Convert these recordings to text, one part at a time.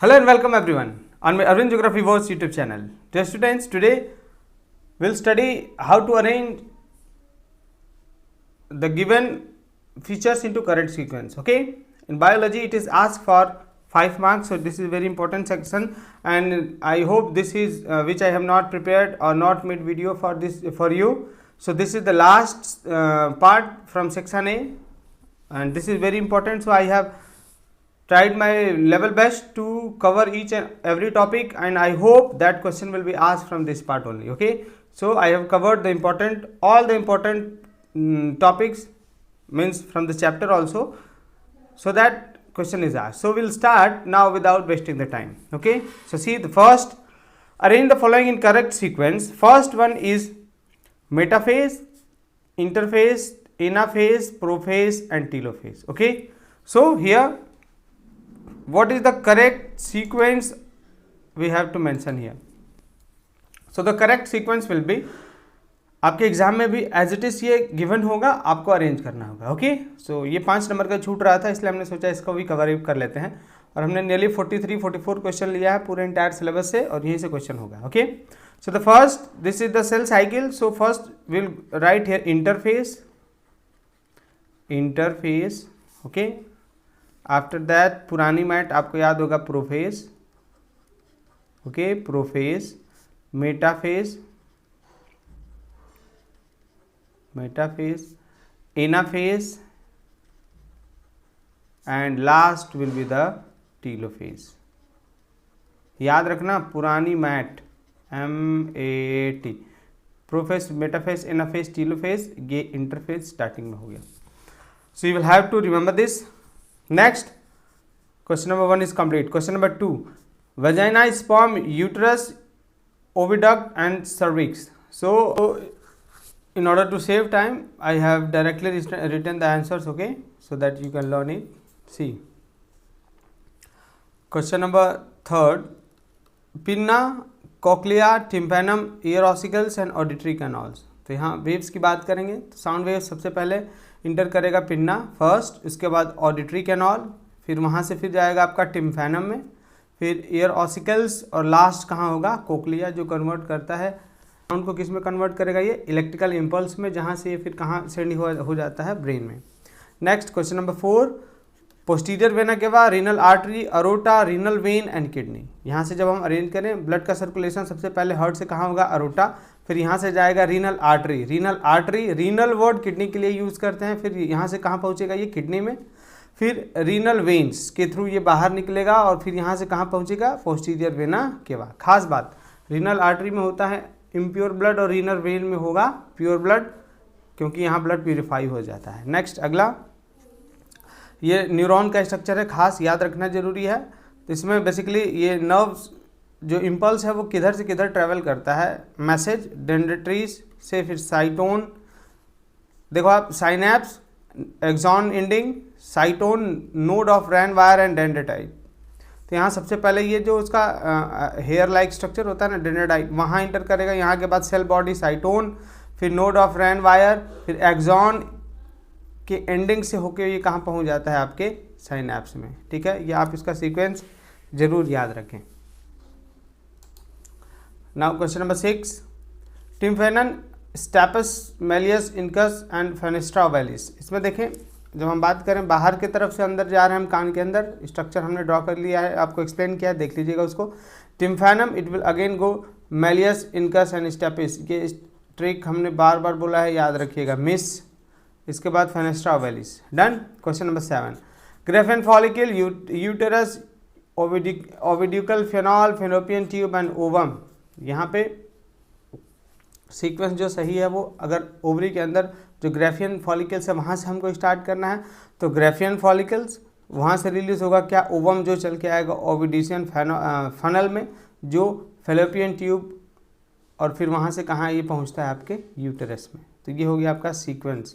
Hello and welcome everyone on my Arvind Geography Wars YouTube channel. Dear students, today we'll study how to arrange the given features into correct sequence. Okay, in biology it is asked for 5 marks, so this is very important section, and I hope this is which I have not prepared or not made video for this for you. So this is the last part from section A, and this is very important. So I have tried my level best to cover each and every topic, and I hope that question will be asked from this part only. Okay, so I have covered the important all the important topics, means from the chapter also, so that question is asked. So we'll start now without wasting the time. Okay, so see, the first, arrange the following in correct sequence. First one is metaphase, interphase, anaphase, prophase and telophase. Okay, so here what is the correct sequence we have to mention here. So the correct sequence will be, आपके exam में भी as it is ये given होगा, आपको arrange करना होगा. Okay, सो ये 5 number का छूट रहा था, इसलिए हमने सोचा इसको भी कवर कर लेते हैं, और हमने नियरली 43-44 क्वेश्चन लिया है पूरे इंटायर सिलेबस से, और यहीं से क्वेश्चन होगा. Okay, so the first, this is the cell cycle. So first will write here interphase. Okay, after that पुरानी मैट आपको याद होगा prophase. Okay, prophase, metaphase, anaphase and last will be the telophase. याद रखना, पुरानी mat, MAT, prophase, metaphase, anaphase, telophase, ये interphase starting में हो गया. So you will have to remember this. Next, question number 1 is complete. Question number 2, vagina, sperm, uterus, oviduct and cervix. So in order to save time, I have directly written the answers, okay, so that you can learn it. See, question number 3, pinna, cochlea, tympanum, ear ossicles and auditory canals. तो यहाँ waves की बात करेंगे, तो sound wave सबसे पहले inter करेगा pinna first, उसके बाद ऑडिटरी कैनॉल, फिर वहाँ से फिर जाएगा आपका टिम्फैनम में, फिर ईयर ऑसिकल्स, और लास्ट कहाँ होगा, कोक्लिया, जो कन्वर्ट करता है साउंड को किस में कन्वर्ट करेगा, ये इलेक्ट्रिकल इम्पल्स में, जहाँ से ये फिर कहाँ सेंड हो जाता है, ब्रेन में. Next question number 4, posterior vena cava, renal artery, aorta, renal vein and kidney. यहाँ से जब हम अरेंज करें, ब्लड का सर्कुलेशन सबसे पहले हार्ट से कहाँ होगा, अरोटा, फिर यहाँ से जाएगा renal artery. Renal word kidney के लिए यूज़ करते हैं, फिर यहाँ से कहाँ पहुँचेगा, ये किडनी में, फिर रीनल वेन्स के थ्रू ये बाहर निकलेगा, और फिर यहाँ से कहाँ पहुँचेगा, पोस्टीरियर वेना केवा. खास बात, रीनल आर्टरी में होता है इम्प्योर ब्लड और रीनल वेन में होगा प्योर ब्लड, क्योंकि यहाँ ब्लड प्यूरिफाई हो जाता है. नेक्स्ट, अगला, ये न्यूरॉन का स्ट्रक्चर है, खास याद रखना जरूरी है. तो इसमें बेसिकली ये नर्व्स जो इम्पल्स है वो किधर से किधर ट्रैवल करता है, मैसेज डेंड्रिट्रीज से, फिर साइटोन, देखो आप, synapse, axon ending, cyton, node of Ranvier and dendrite. तो यहाँ सबसे पहले ये जो उसका हेयर लाइक स्ट्रक्चर होता है ना, डेंड्राइट, वहाँ इंटर करेगा. यहाँ के बाद सेल बॉडी, साइटोन, फिर नोड ऑफ रैन वायर, फिर एक्सॉन के एंडिंग से होके ये कहाँ पहुँच जाता है, आपके साइनैप्स में. ठीक है, ये आप इसका सीक्वेंस जरूर याद रखें. Now question number 6, tympanum, stapes, malleus, incus and fenestra ovalis. इसमें देखें, जब हम बात करें बाहर की तरफ से अंदर जा रहे हैं हम कान के अंदर, स्ट्रक्चर हमने ड्रॉ कर लिया है, आपको एक्सप्लेन किया है, देख लीजिएगा उसको. Tympanum, it will again go malleus, incus and stapes. ये ट्रिक हमने बार बार बोला है, याद रखिएगा, मिस. इसके बाद fenestra ovalis. Done. Question number 7, Graafian follicle, uterus, oviducal, funnel, fallopian tube and ovum. यहाँ पे सीक्वेंस जो सही है वो, अगर ओवरी के अंदर जो ग्रेफियन फॉलिकल्स है वहाँ से हमको स्टार्ट करना है, तो ग्रेफियन फॉलिकल्स वहाँ से रिलीज होगा क्या, ओवम, जो चल के आएगा ओविडिशियन फनल में, जो फेलोपियन ट्यूब, और फिर वहाँ से कहाँ ये पहुँचता है, आपके यूटेरस में. तो ये हो गया आपका sequence.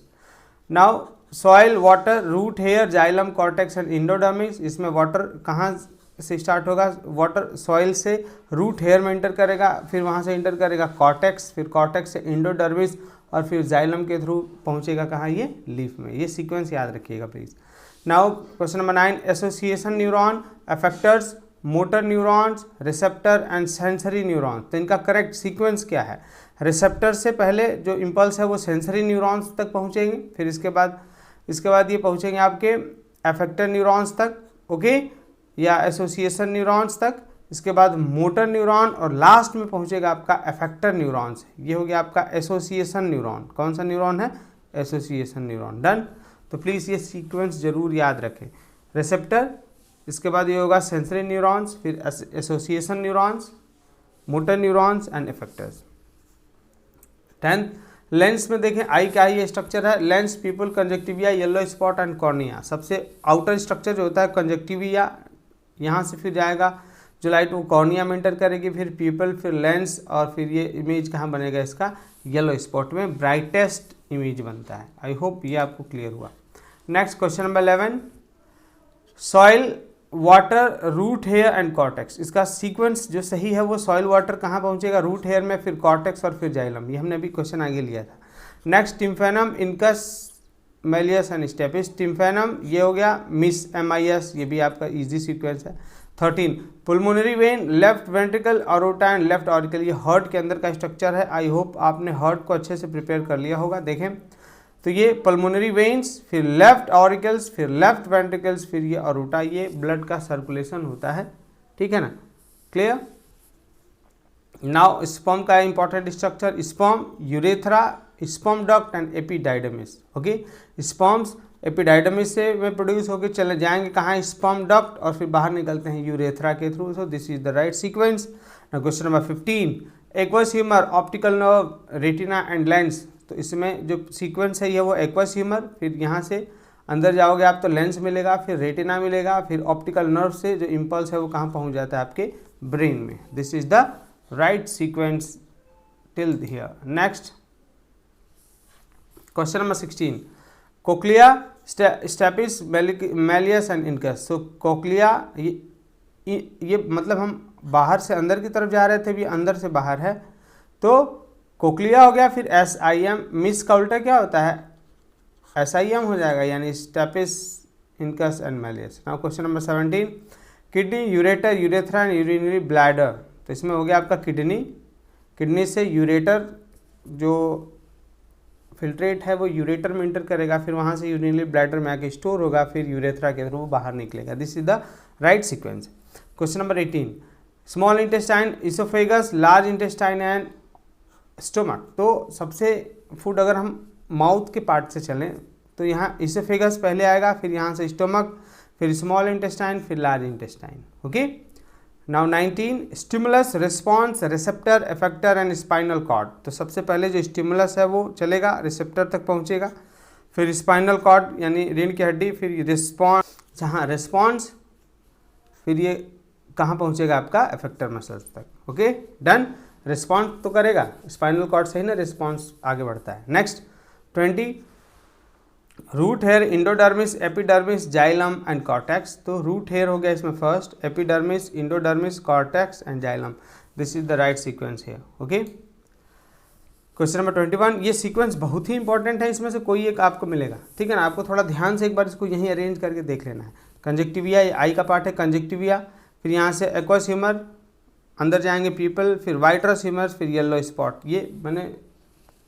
Now soil, water, root hair, xylem, cortex and endodermis. इसमें वाटर कहाँ से स्टार्ट होगा, वाटर सॉइल से रूट हेयर में इंटर करेगा, फिर वहाँ से इंटर करेगा कॉर्टेक्स, फिर कॉर्टेक्स से इंडोडर्मिस, और फिर जाइलम के थ्रू पहुँचेगा कहाँ, ये लीफ में. ये सीक्वेंस याद रखिएगा please. Now question number 9, association neuron, effectors, motor neurons, receptor and sensory neurons. तो इनका करेक्ट सीक्वेंस क्या है? रिसेप्टर से पहले जो इम्पल्स है वो सेंसरी न्यूरॉन्स तक पहुंचेंगे, फिर इसके बाद ये पहुंचेंगे आपके एफेक्टर न्यूरॉन्स तक, ओके, या एसोसिएशन न्यूरॉन्स तक, इसके बाद मोटर न्यूरॉन और लास्ट में पहुंचेगा आपका एफेक्टर न्यूरॉन्स। ये हो गया आपका एसोसिएशन न्यूरॉन। कौन सा न्यूरॉन है? Association neuron. डन। तो प्लीज़ ये सीक्वेंस जरूर याद रखें। रिसेप्टर, इसके बाद ये होगा सेंसरी न्यूरॉन्स, फिर association neurons, motor neurons and effectors. 10th, lens में देखें आई का ये स्ट्रक्चर है, lens, pupil, conjunctiva, yellow spot and cornea. सबसे आउटर स्ट्रक्चर जो होता है कंजक्टिविया, यहाँ से फिर जाएगा जो लाइट वो कॉर्निया में एंटर करेगी, फिर पीपल, फिर लेंस, और फिर ये इमेज कहाँ बनेगा इसका? येलो स्पॉट में ब्राइटेस्ट इमेज बनता है। आई होप ये आपको क्लियर हुआ। Next question number 11, soil, water, root hair and cortex. इसका सीक्वेंस जो सही है वो सॉइल वाटर कहाँ पहुँचेगा? रूट हेयर में, फिर कॉर्टेक्स और फिर जाइलम। ये हमने अभी क्वेश्चन आगे लिया था। Next, tympanum, incus, malleus and stapes. Tympanum ये हो गया, मिस MIS, ये भी आपका इजी सीक्वेंस है। 13, pulmonary vein, left ventricle, aorta and left auricle. ये हार्ट के अंदर का स्ट्रक्चर है। आई होप आपने हार्ट को अच्छे से प्रिपेयर कर लिया होगा। देखें तो ये पल्मोनरी वेन्स, फिर लेफ्ट ऑरिकल्स, फिर लेफ्ट वेंट्रिकल्स, फिर ये अरोटा, ये ब्लड का सर्कुलेशन होता है, ठीक है ना? क्लियर? नाउ स्पर्म का important structure, sperm, urethra, sperm duct and epididymis. Okay, sperms epididymis से में प्रोड्यूस होकर चले जाएंगे कहाँ? स्पर्म डक्ट, और फिर बाहर निकलते हैं यूरेथ्रा के through. So this is the right sequence. Question number 15, aqueous humour, optical nerve, retina and lens. तो इसमें जो सीक्वेंस है ये वो एक्वस ह्यूमर, फिर यहाँ से अंदर जाओगे आप तो लेंस मिलेगा, फिर रेटिना मिलेगा, फिर ऑप्टिकल नर्व से जो इम्पल्स है वो कहाँ पहुँच जाता है? आपके ब्रेन में। This is the right sequence till here. Next question number 16, cochlea, stapes, malleus and incus. So cochlea ये मतलब हम बाहर से अंदर की तरफ जा रहे थे, भी अंदर से बाहर है, तो कोक्लिया हो गया। फिर SIM, मिस का उल्टा क्या होता है? SIM हो जाएगा, यानी stapes, incus and malleus. Now question number 17, kidney, ureter, urethra and urinary bladder. तो इसमें हो गया आपका किडनी, किडनी से यूरेटर, जो फिल्ट्रेट है वो यूरेटर में इंटर करेगा, फिर वहाँ से यूरिनरी ब्लैडर में आके स्टोर होगा, फिर यूरेथ्रा के थ्रू बाहर निकलेगा। This is the right sequence. Question number 18, small intestine, oesophagus, large intestine and stomach. तो सबसे फूड अगर हम माउथ के पार्ट से चलें तो यहाँ इसोफेगस पहले आएगा, फिर यहाँ से स्टोमक, फिर स्मॉल इंटेस्टाइन, फिर large intestine. Okay, now 19, stimulus, response, receptor, effector and spinal cord. तो सबसे पहले जो स्टिमुलस है वो चलेगा, रिसेप्टर तक पहुँचेगा, फिर स्पाइनल कॉर्ड यानी रीढ़ की हड्डी, फिर रिस्पॉन्स, जहाँ रिस्पॉन्स, फिर ये कहाँ पहुँचेगा? आपका इफेक्टर मसल्स तक। Okay, done. रिस्पॉन्स तो करेगा, स्पाइनल कॉर्ड से ही ना रिस्पॉन्स आगे बढ़ता है। Next 20, root hair, endodermis, epidermis, xylem and cortex. तो रूट हेयर हो गया इसमें first, epidermis, endodermis, cortex and xylem. This is the right sequence here. Okay, question number 21, ये सीक्वेंस बहुत ही इंपॉर्टेंट है, इसमें से कोई एक आपको मिलेगा, ठीक है ना? आपको थोड़ा ध्यान से एक बार इसको यहीं अरेंज करके देख लेना है। कंजक्टिविया, आई का पार्ट है कंजक्टिविया, फिर यहाँ से एक्वस ह्यूमर, अंदर जाएंगे पीपल, फिर वाइट्रस ह्यूमर्स, फिर येलो स्पॉट। ये मैंने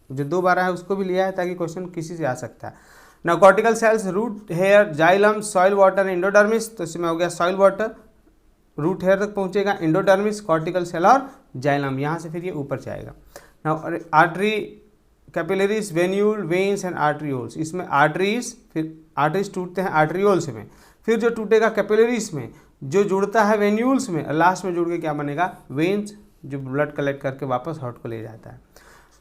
जो 2 बार है उसको भी लिया है ताकि क्वेश्चन किसी से आ सकता है। Now cortical cells, root hair, xylem, soil water, endodermis. तो इसमें हो गया सॉइल वाटर, रूट हेयर तक पहुंचेगा, इंडोडर्मिस, कॉर्टिकल सेल और जाइलम, यहाँ से फिर ये ऊपर जाएगा। Now artery, capillaries, venule, veins and arterioles. इसमें आर्टरीज, फिर आर्टरीज टूटते हैं आर्ट्रियोल्स में, फिर जो टूटेगा कैपिलरीज में, जो जुड़ता है वेन्यूल्स में, लास्ट में जुड़ के क्या बनेगा? वेन्स, जो ब्लड कलेक्ट करके वापस हार्ट को ले जाता है।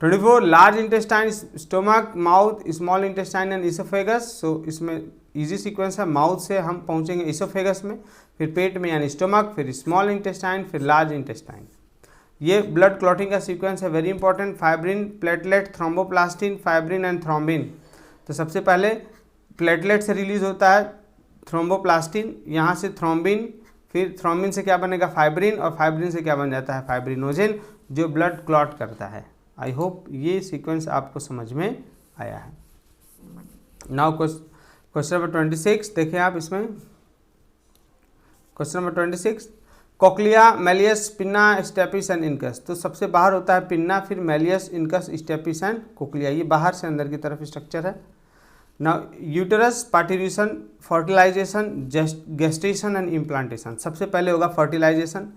24, large intestine, stomach, mouth, small intestine and oesophagus. So इसमें इजी सीक्वेंस है, माउथ से हम पहुंचेंगे इसोफेगस में, फिर पेट में यानी स्टोमक, फिर स्मॉल इंटेस्टाइन, फिर लार्ज इंटेस्टाइन। ये ब्लड क्लॉटिंग का सीक्वेंस है, very important. Fibrin, platelet, thromboplastin, fibrin and thrombin. तो सबसे पहले प्लेटलेट से रिलीज होता है थ्रोम्बोप्लास्टिन, यहाँ से थ्रोम्बिन, फिर थ्रोम्बिन से क्या बनेगा? फाइब्रिन, और फाइब्रिन से क्या बन जाता है? फाइब्रिनोजेन, जो ब्लड क्लॉट करता है। आई होप ये सीक्वेंस आपको समझ में आया है। नाउ क्वेश्चन नंबर 26 देखें आप, इसमें question number 26, cochlea, malleus, pinna, stapes and incus. तो सबसे बाहर होता है पिन्ना, फिर malleus, incus, stapes and cochlea. ये बाहर से अंदर की तरफ स्ट्रक्चर है। Now uterus, parturition, fertilisation, gestation and implantation. सबसे पहले होगा फर्टिलाइजेशन,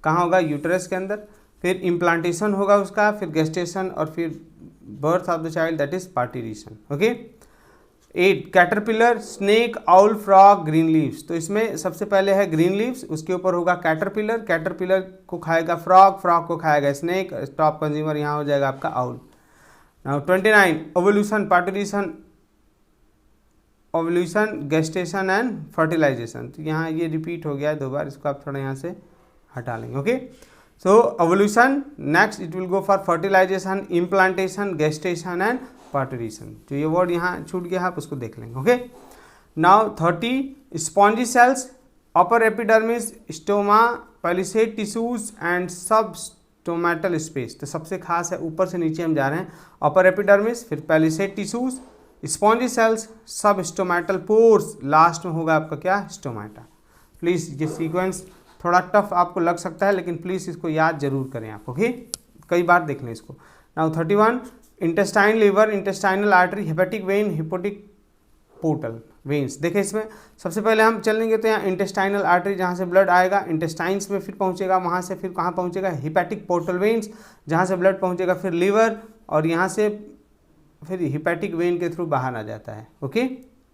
कहाँ होगा? यूटेरस के अंदर। फिर इम्प्लांटेशन होगा उसका, फिर गेस्टेशन और फिर birth of the child, that is parturition. Okay. 8 caterpillar, snake, owl, frog, green leaves. तो इसमें सबसे पहले है ग्रीन लीव्स, उसके ऊपर होगा कैटरपिलर, कैटरपिलर को खाएगा फ्रॉग, फ्रॉग को खाएगा स्नेक, टॉप कंज्यूमर यहाँ हो जाएगा आपका owl. Now 29 ovulation, parturition, ovulation, gestation and fertilisation. तो यहाँ ये रिपीट हो गया है 2 बार, इसको आप थोड़ा यहाँ से हटा लेंगे। Okay. So ovulation, next it will go for fertilisation, implantation, gestation and parturition. जो ये वर्ड यहाँ छूट गया आप उसको देख लेंगे। Okay. Now 30 spongy cells, upper epidermis, stoma, palisade tissues and sub stomatal space. तो सबसे खास है, ऊपर से नीचे हम जा रहे हैं, अपर एपिडर्मिस, फिर पैलिसेड टिश्यूज, स्पॉन्जी सेल्स, सब स्टोमेटल पोर्स, लास्ट में होगा आपका क्या? स्टोमेटा। प्लीज़ ये सीक्वेंस थोड़ा टफ आपको लग सकता है, लेकिन प्लीज़ इसको याद जरूर करें आप। ओके, कई बार देख लें इसको। Now 31 intestine, liver, intestinal artery, hepatic vein, hepatic portal veins. देखिए इसमें सबसे पहले हम चलेंगे तो यहाँ इंटेस्टाइनल आर्टरी, जहाँ से ब्लड आएगा इंटेस्टाइन्स में, फिर पहुँचेगा, वहाँ से फिर कहाँ पहुँचेगा? हिपैटिक पोर्टल वेन्स, जहाँ से ब्लड पहुँचेगा, फिर लिवर, और यहाँ से फिर हिपैटिक वेन के थ्रू बाहर आ जाता है। ओके,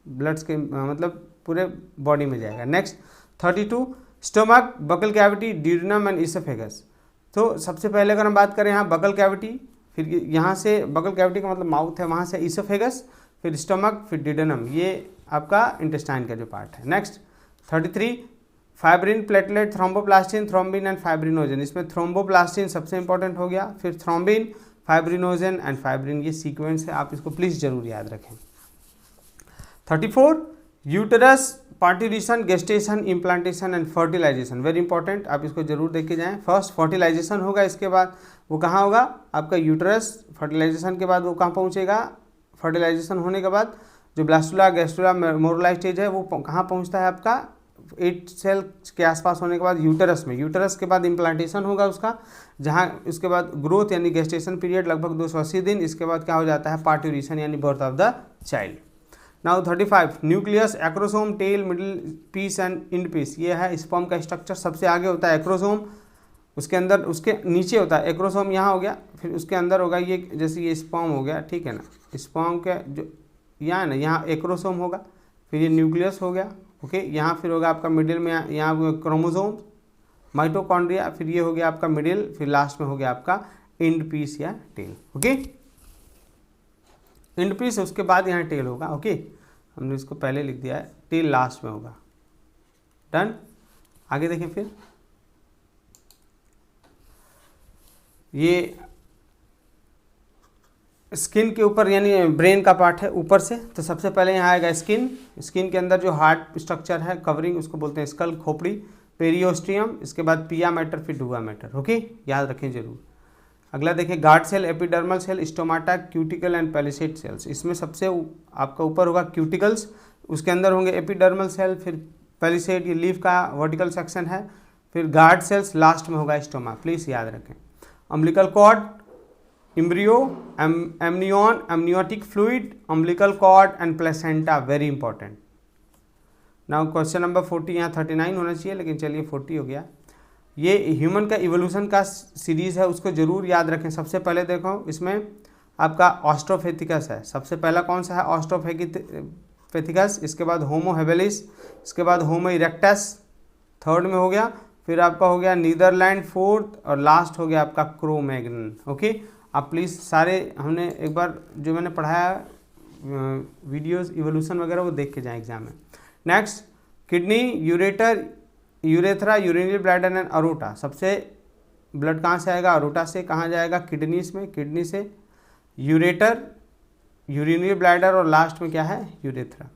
ब्लड्स के मतलब पूरे बॉडी में जाएगा। Next 32 stomach, buccal cavity, duodenum and oesophagus. तो सबसे पहले अगर हम बात करें यहाँ बकल कैविटी, फिर यहाँ से बकल कैविटी का मतलब माउथ है, वहाँ से इसोफेगस, फिर स्टोमक, फिर ड्यूडेनम, ये आपका इंटेस्टाइन का जो पार्ट है। Next 33 fibrin, platelet, thromboplastin, thrombin and fibrinogen. इसमें थ्रोम्बोप्लास्टिन सबसे इंपॉर्टेंट हो गया, फिर थ्रोम्बिन, फाइब्रिनोजन एंड फाइब्रिन। ये सीक्वेंस है, आप इसको प्लीज़ जरूर याद रखें। 34 uterus, parturition, gestation, implantation and fertilisation. Very important, आप इसको जरूर देख के जाएं। फर्स्ट फर्टिलाइजेशन होगा, इसके बाद वो कहाँ होगा? आपका यूटेरस। फर्टिलाइजेशन के बाद वो कहाँ पहुँचेगा? फर्टिलाइजेशन होने के बाद जो ब्लास्टुला, गैस्ट्रुला, मोरुला स्टेज है, वो कहाँ पहुँचता है आपका? 8 सेल के आसपास होने के बाद यूटेरस में। यूटेरस के बाद इम्प्लांटेशन होगा उसका, जहाँ इसके बाद ग्रोथ यानी गेस्टेशन पीरियड लगभग 280 दिन। इसके बाद क्या हो जाता है? पार्ट्यूरेशन यानी birth of the child. Now 35 nucleus, acrosome, tail, middle piece and end piece. ये है स्पर्म का स्ट्रक्चर। सबसे आगे होता है एक्रोसोम, उसके अंदर, उसके नीचे होता है एक्रोसोम, यहाँ हो गया, फिर उसके अंदर होगा ये, जैसे ये स्पर्म हो गया, ठीक है ना, स्पर्म के जो यहाँ ना, यहाँ एक्रोसोम होगा, फिर ये न्यूक्लियस हो गया। ओके, यहाँ फिर होगा आपका मिडिल में, यहाँ क्रोमोसोम, माइटोकॉन्ड्रिया, फिर ये हो गया आपका मिडिल, फिर लास्ट में हो गया आपका इंड पीस या टेल। ओके, इंड पीस, उसके बाद यहाँ टेल होगा। ओके, हमने इसको पहले लिख दिया है, टेल लास्ट में होगा। डन। आगे देखें, फिर ये स्किन के ऊपर यानी ब्रेन का पार्ट है ऊपर से। तो सबसे पहले यहाँ आएगा स्किन। स्किन के अंदर जो हार्ड स्ट्रक्चर है, कवरिंग, उसको बोलते हैं स्कल, खोपड़ी, पेरियोस्टियम, इसके बाद पिया मैटर, फिर डुआ मैटर। ओके, याद रखें जरूर। अगला देखें guard cell, epidermal cell, stomata, cuticle and palisade cells. इसमें सबसे आपका ऊपर होगा क्यूटिकल्स, उसके अंदर होंगे एपिडर्मल सेल, फिर पैलिसेड, ये लीफ का वर्टिकल सेक्शन है, फिर गार्ड सेल्स, लास्ट में होगा स्टोमा। प्लीज़ याद रखें। Umbilical cord, embryo, amnion, amniotic fluid, umbilical cord and placenta. Very important. Now question number 40, यहाँ 39 होना चाहिए, लेकिन चलिए 40 हो गया। ये ह्यूमन का इवोल्यूशन का सीरीज़ है, उसको जरूर याद रखें। सबसे पहले देखो, इसमें आपका ऑस्ट्रोफेथिकस है। सबसे पहला कौन सा है? ऑस्ट्रोफेथिकस। इसके बाद होमो हेबिलिस, इसके बाद होमो इरेक्टस थर्ड में हो गया, फिर आपका हो गया नीदरलैंड फोर्थ, और लास्ट हो गया आपका क्रोमैग्नन। ओके, आप प्लीज़ सारे हमने एक बार जो मैंने पढ़ाया वीडियोस इवोल्यूशन वगैरह वो देख के जाएं एग्जाम में। Next kidney, ureter, urethra, urinary bladder and aorta. सबसे ब्लड कहाँ से आएगा? अरोटा से। कहाँ जाएगा? किडनीज में, किडनी से यूरेटर, यूरिनरी ब्लैडर, और लास्ट में क्या है? यूरेथ्रा।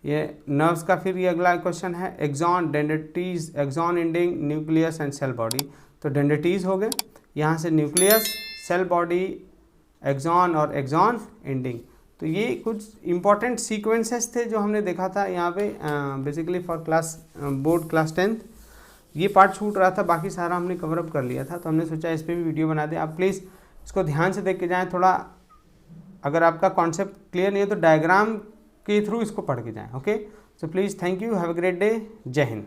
ये नर्व्स का फिर ये अगला क्वेश्चन है। Axon, dendrites, axon ending, nucleus and cell body. तो डेंड्रिटीज हो गए, यहाँ से न्यूक्लियस, सेल बॉडी, एक्सॉन और एक्सॉन एंडिंग। तो ये कुछ इंपॉर्टेंट सीक्वेंसेस थे जो हमने देखा था यहाँ पे basically for class board class 10th। ये पार्ट छूट रहा था, बाकी सारा हमने कवर अप कर लिया था, तो हमने सोचा इस पर भी वीडियो बना दें। आप प्लीज़ इसको ध्यान से देख के जाएँ। थोड़ा अगर आपका कॉन्सेप्ट क्लियर नहीं है तो डायग्राम के थ्रू इसको पढ़ के जाएँ। Okay, so please, thank you, have a great day, जय हिंद।